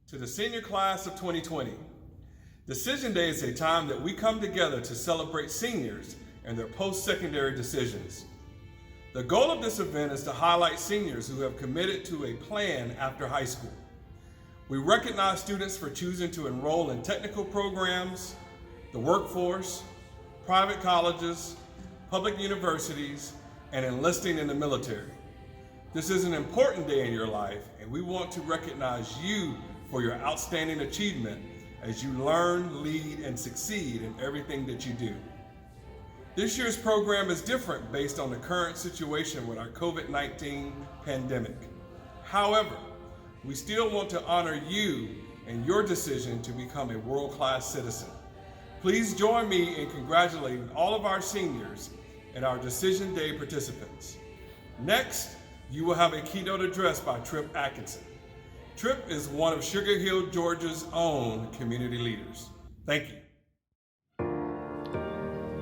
To the senior class of 2020. Decision Day is a time that we come together to celebrate seniors and their post-secondary decisions. The goal of this event is to highlight seniors who have committed to a plan after high school. We recognize students for choosing to enroll in technical programs, the workforce, private colleges, public universities, and enlisting in the military. This is an important day in your life, and we want to recognize you for your outstanding achievement as you learn, lead, and succeed in everything that you do. This year's program is different based on the current situation with our COVID-19 pandemic. However, we still want to honor you and your decision to become a world-class citizen. Please join me in congratulating all of our seniors and our Decision Day participants. Next, you will have a keynote address by Tripp Atkinson. Tripp is one of Sugar Hill, Georgia's own community leaders. Thank you.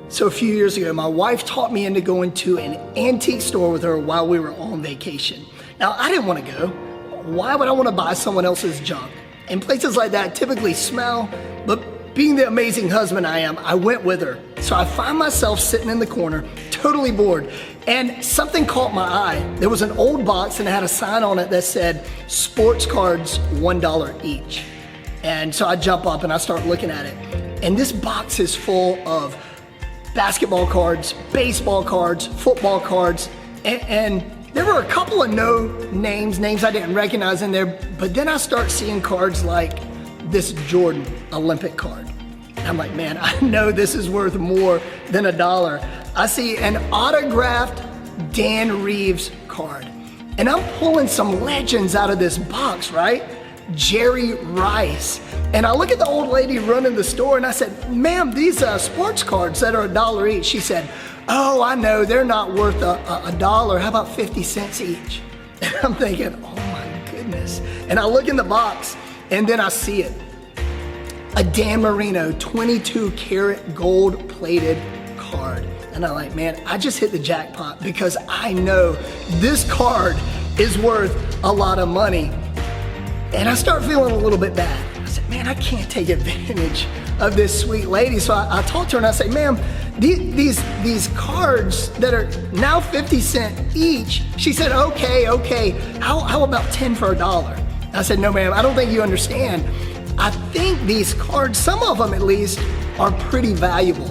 So a few years ago, my wife talked me into going to an antique store with her while we were on vacation. Now, I didn't want to go. Why would I want to buy someone else's junk? And places like that typically smell, but being the amazing husband I am, I went with her. So I find myself sitting in the corner, totally bored, and something caught my eye. There was an old box and it had a sign on it that said, sports cards, $1 each. And so I jump up and I start looking at it. And this box is full of basketball cards, baseball cards, football cards, and there were a couple of names I didn't recognize in there, but then I start seeing cards like this Jordan Olympic card. And I'm like, man, I know this is worth more than $1. I see an autographed Dan Reeves card. And I'm pulling some legends out of this box, right? Jerry Rice. And I look at the old lady running the store and I said, ma'am, these sports cards that are $1 each. She said, oh, I know, they're not worth $1. How about 50 cents each? And I'm thinking, oh my goodness. And I look in the box and then I see it. A Dan Marino 22 karat gold plated card. And I'm like, man, I just hit the jackpot because I know this card is worth a lot of money. And I start feeling a little bit bad. I said, man, I can't take advantage of this sweet lady. So I talked to her and I say, ma'am, these cards that are now 50 cents each. She said, okay, how about 10 for $1? I said, no ma'am, I don't think you understand. I think these cards, some of them at least, are pretty valuable.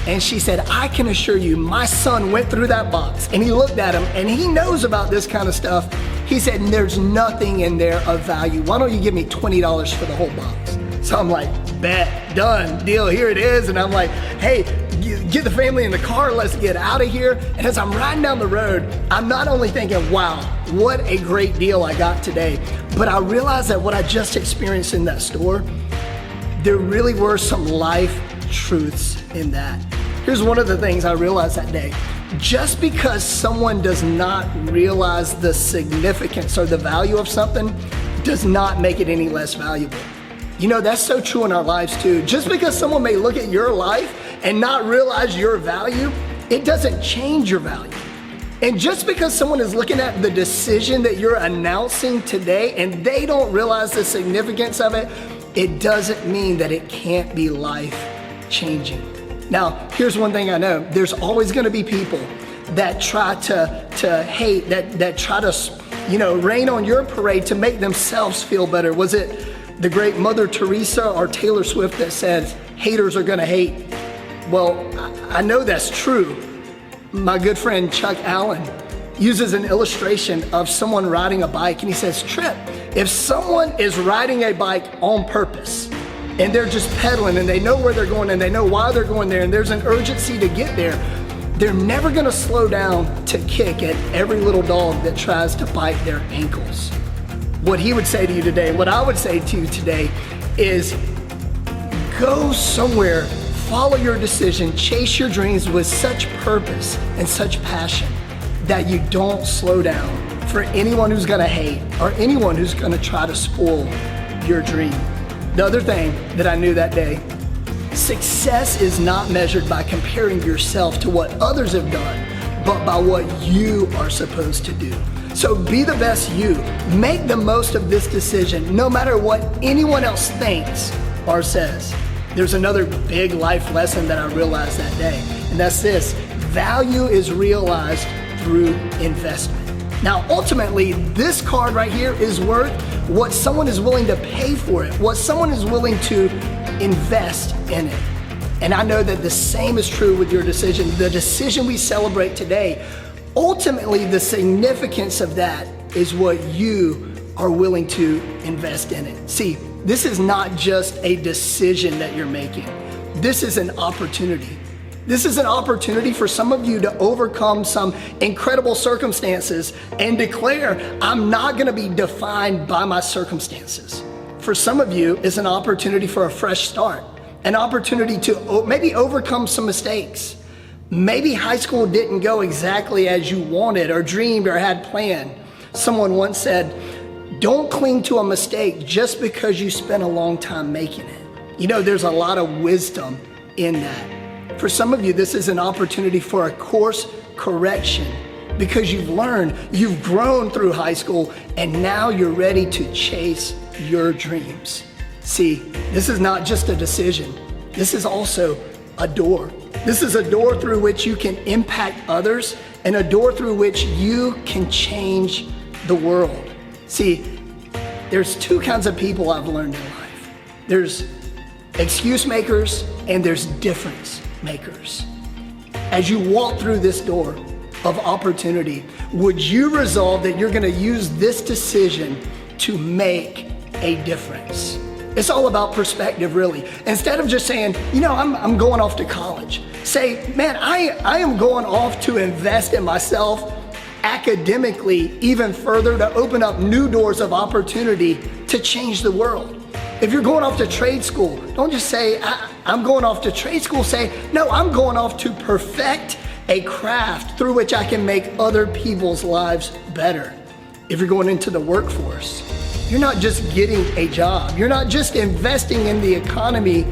And she said, I can assure you, my son went through that box and he looked at them and he knows about this kind of stuff. He said, there's nothing in there of value. Why don't you give me $20 for the whole box? So I'm like, bet, done, deal, here it is. And I'm like, hey, get the family in the car, let's get out of here. And as I'm riding down the road, I'm not only thinking, wow, what a great deal I got today, but I realized that what I just experienced in that store, there really were some life truths in that. Here's one of the things I realized that day. Just because someone does not realize the significance or the value of something does not make it any less valuable. You know, that's so true in our lives too. Just because someone may look at your life and not realize your value, it doesn't change your value. And just because someone is looking at the decision that you're announcing today and they don't realize the significance of it, it doesn't mean that it can't be life-changing. Now, here's one thing I know. There's always gonna be people that try to hate, that try to, rain on your parade to make themselves feel better. Was it the great Mother Teresa or Taylor Swift that says, haters are gonna hate? Well, I know that's true. My good friend Chuck Allen uses an illustration of someone riding a bike and he says, Tripp, if someone is riding a bike on purpose and they're just pedaling and they know where they're going and they know why they're going there and there's an urgency to get there, they're never gonna slow down to kick at every little dog that tries to bite their ankles. What he would say to you today, what I would say to you today is go somewhere, follow your decision, chase your dreams with such purpose and such passion that you don't slow down for anyone who's gonna hate or anyone who's gonna try to spoil your dream. The other thing that I knew that day, success is not measured by comparing yourself to what others have done, but by what you are supposed to do. So be the best you. Make the most of this decision, no matter what anyone else thinks or says. There's another big life lesson that I realized that day, and that's this: value is realized through investment. Now, ultimately, this card right here is worth what someone is willing to pay for it, what someone is willing to invest in it. And I know that the same is true with your decision. The decision we celebrate today, ultimately the significance of that is what you are willing to invest in it. See, this is not just a decision that you're making. This is an opportunity. This is an opportunity for some of you to overcome some incredible circumstances and declare, I'm not gonna be defined by my circumstances. For some of you, it's an opportunity for a fresh start, an opportunity to maybe overcome some mistakes. Maybe high school didn't go exactly as you wanted or dreamed or had planned. Someone once said, don't cling to a mistake just because you spent a long time making it. You know, there's a lot of wisdom in that. For some of you, this is an opportunity for a course correction because you've learned, you've grown through high school, and now you're ready to chase your dreams. See, this is not just a decision. This is also a door. This is a door through which you can impact others and a door through which you can change the world. See, there's two kinds of people I've learned in life. There's excuse makers and there's difference makers. As you walk through this door of opportunity, would you resolve that you're gonna use this decision to make a difference? It's all about perspective, really. Instead of just saying, you know, I'm going off to college, say, man, I am going off to invest in myself academically even further, to open up new doors of opportunity to change the world. If you're going off to trade school, don't just say, I'm going off to trade school. Say, no, I'm going off to perfect a craft through which I can make other people's lives better. If you're going into the workforce, you're not just getting a job. You're not just investing in the economy.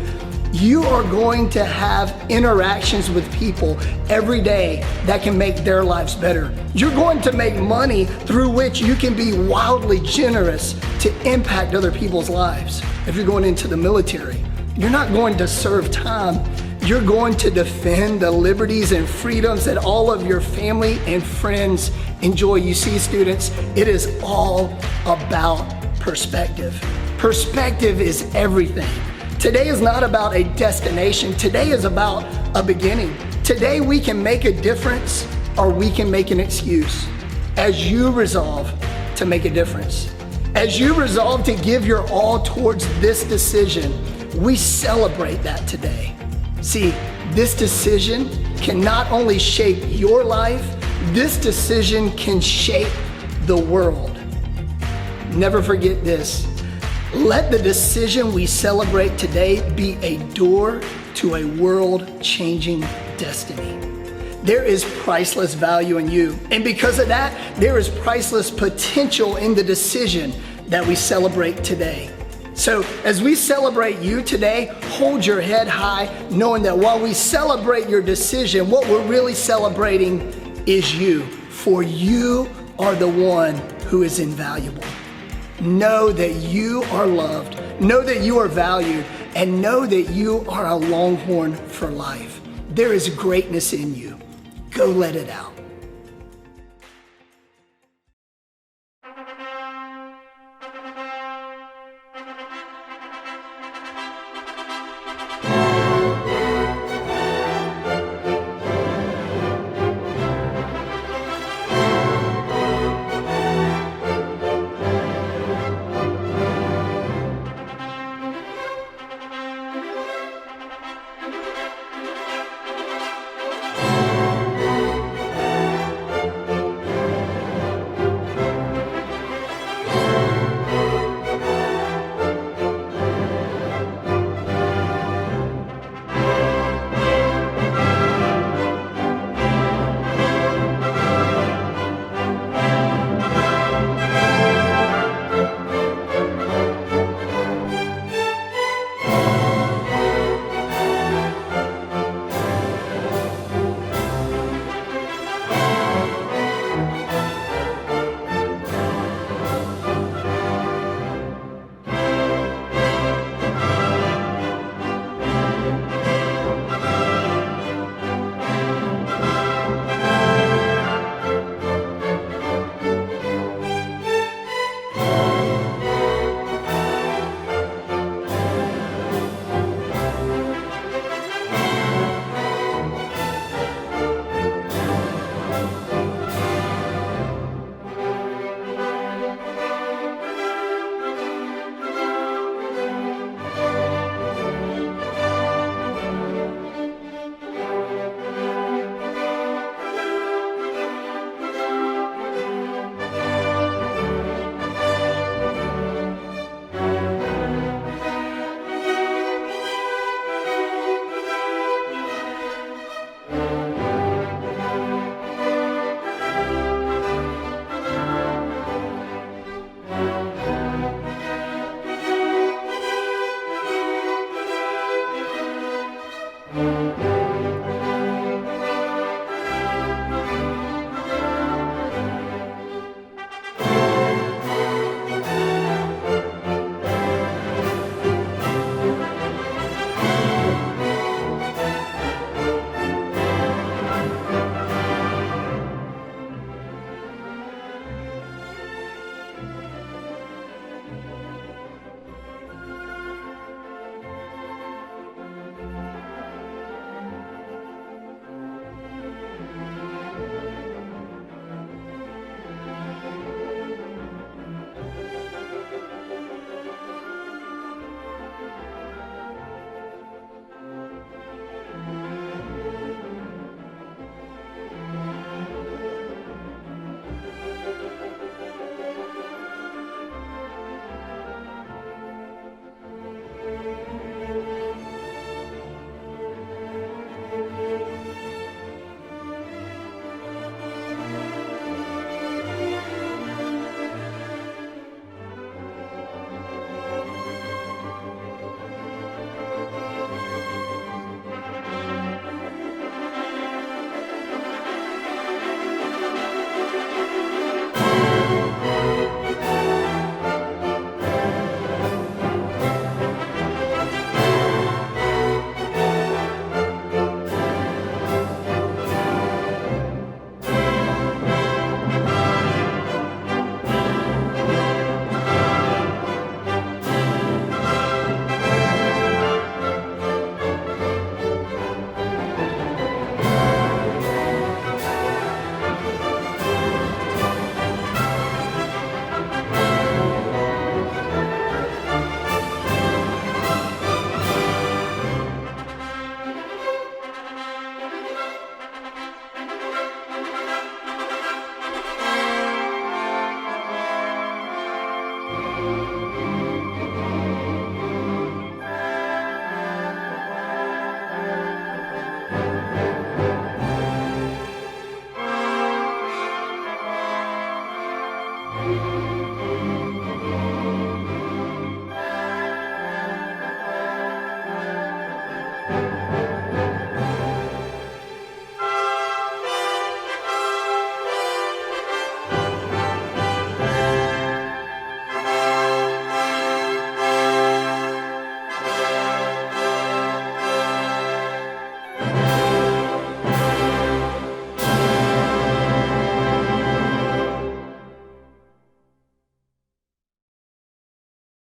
You are going to have interactions with people every day that can make their lives better. You're going to make money through which you can be wildly generous to impact other people's lives. If you're going into the military, you're not going to serve time. You're going to defend the liberties and freedoms that all of your family and friends enjoy. You see, students, it is all about perspective. Perspective is everything. Today is not about a destination. Today is about a beginning. Today we can make a difference or we can make an excuse. As you resolve to make a difference, as you resolve to give your all towards this decision, we celebrate that today. See, this decision can not only shape your life, this decision can shape the world. Never forget this. Let the decision we celebrate today be a door to a world-changing destiny. There is priceless value in you, and because of that, there is priceless potential in the decision that we celebrate today. So as we celebrate you today, hold your head high, knowing that while we celebrate your decision, what we're really celebrating is you, for you are the one who is invaluable. Know that you are loved, know that you are valued, and know that you are a Longhorn for life. There is greatness in you. Go let it out.